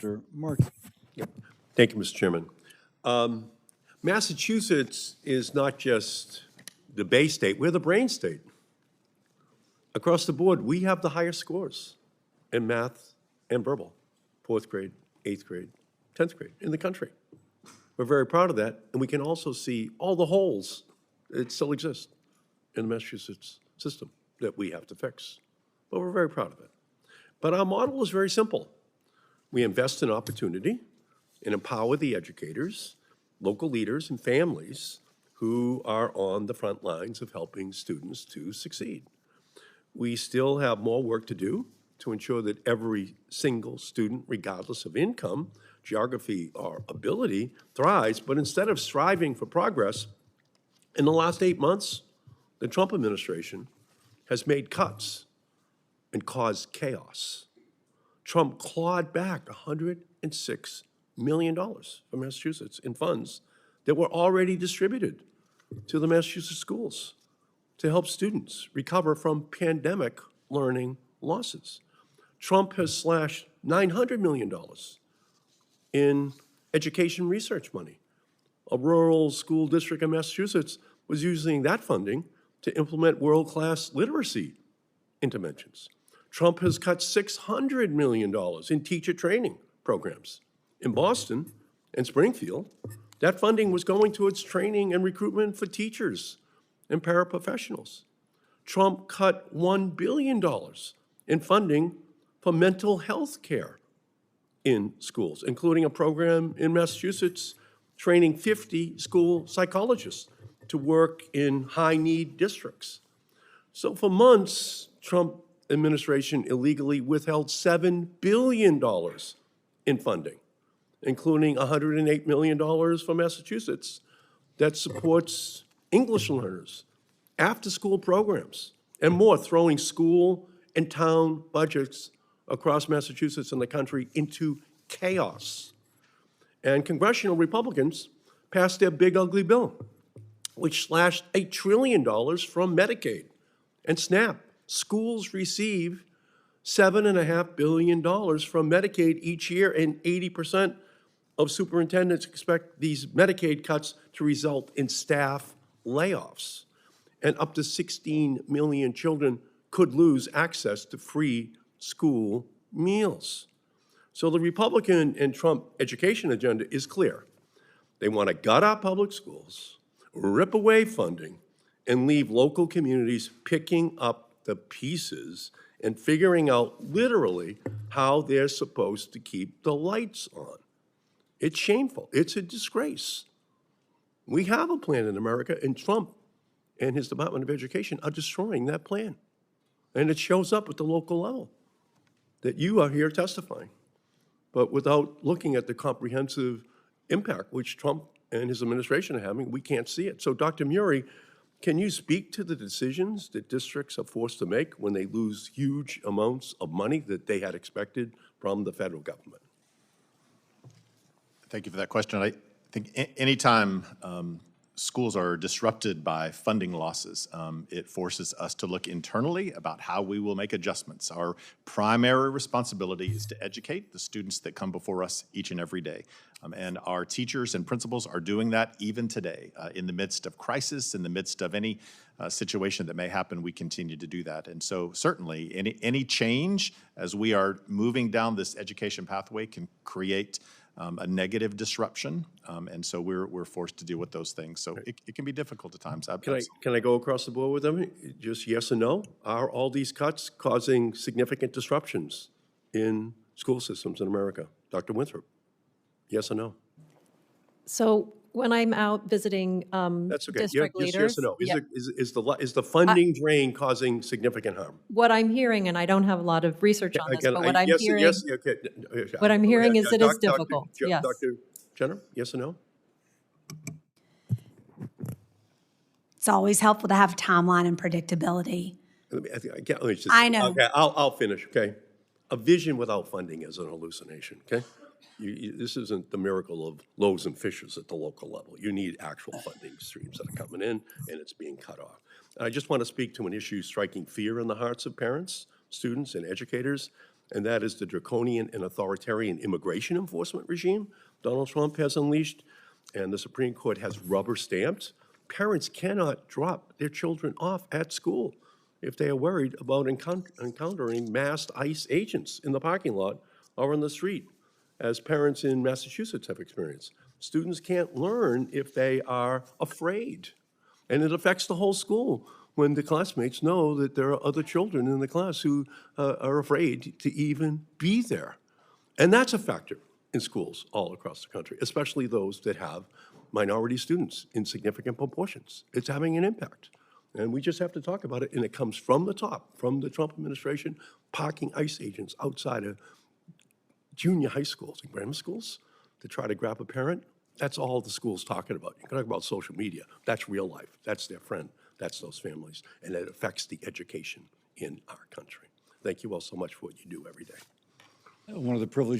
Dr. Markey. Thank you, Mr. Chairman. Massachusetts is not just the Bay State, we're the brain state. Across the board, we have the highest scores in math and verbal, 4th grade, 8th grade, 10th grade in the country. We're very proud of that, and we can also see all the holes that still exist in the Massachusetts system that we have to fix. But we're very proud of it. But our model is very simple. We invest in opportunity and empower the educators, local leaders, and families who are on the front lines of helping students to succeed. We still have more work to do to ensure that every single student, regardless of income, geography, or ability, thrives. But instead of striving for progress, in the last 8 months, the Trump administration has made cuts and caused chaos. Trump clawed back $106 million from Massachusetts in funds that were already distributed to the Massachusetts schools to help students recover from pandemic learning losses. Trump has slashed $900 million in education research money. A rural school district in Massachusetts was using that funding to implement world-class literacy interventions. Trump has cut $600 million in teacher training programs. In Boston and Springfield, that funding was going towards training and recruitment for teachers and paraprofessionals. Trump cut $1 billion in funding for mental health care in schools, including a program in Massachusetts training 50 school psychologists to work in high-need districts. So for months, Trump administration illegally withheld $7 billion in funding, including $108 million for Massachusetts that supports English learners, after-school programs, and more, throwing school and town budgets across Massachusetts and the country into chaos. And congressional Republicans passed their big ugly bill, which slashed $1 trillion from Medicaid and SNAP. Schools receive $7.5 billion from Medicaid each year, and 80% of superintendents expect these Medicaid cuts to result in staff layoffs. And up to 16 million children could lose access to free school meals. So the Republican and Trump education agenda is clear. They want to gut our public schools, rip away funding, and leave local communities picking up the pieces and figuring out literally how they're supposed to keep the lights on. It's shameful. It's a disgrace. We have a plan in America, and Trump and his Department of Education are destroying that plan. And it shows up at the local level that you are here testifying. But without looking at the comprehensive impact which Trump and his administration are having, we can't see it. So Dr. Murray, can you speak to the decisions that districts are forced to make when they lose huge amounts of money that they had expected from the federal government? Thank you for that question. I think anytime schools are disrupted by funding losses, it forces us to look internally about how we will make adjustments. Our primary responsibility is to educate the students that come before us each and every day. And our teachers and principals are doing that even today. In the midst of crisis, in the midst of any situation that may happen, we continue to do that. And so certainly any change as we are moving down this education pathway can create a negative disruption, and so we're forced to deal with those things. So it can be difficult at times. Can I go across the board with them? Just yes or no? Are all these cuts causing significant disruptions in school systems in America? Dr. Winthrop, yes or no? So when I'm out visiting That's okay. district leaders, yes or no? Is the funding drain causing significant harm? what I'm hearing, and I don't have a lot of research on this, but what I'm yes, hearing, yes, okay. what I'm hearing is it is Dr. difficult. Yes. Dr. Jenner, yes or no? It's always helpful to have a timeline and predictability. I know. Okay, I'll finish, okay? A vision without funding is an hallucination, okay? This isn't the miracle of loaves and fishes at the local level. You need actual funding streams that are coming in, and it's being cut off. I just want to speak to an issue striking fear in the hearts of parents, students, and educators. and that is the draconian and authoritarian immigration enforcement regime Donald Trump has unleashed, and the Supreme Court has rubber stamped. Parents cannot drop their children off at school if they are worried about encountering masked ICE agents in the parking lot or on the street, as parents in Massachusetts have experienced. Students can't learn if they are afraid, and it affects the whole school when the classmates know that there are other children in the class who are afraid to even be there. And that's a factor in schools all across the country, especially those that have minority students in significant proportions. It's having an impact. And we just have to talk about it, and it comes from the top, from the Trump administration, parking ICE agents outside of junior high schools and grammar schools to try to grab a parent. That's all the school's talking about. You can talk about social media. That's real life. That's their friend. That's those families. And it affects the education in our country. Thank you all so much for what you do every day. One of the privileges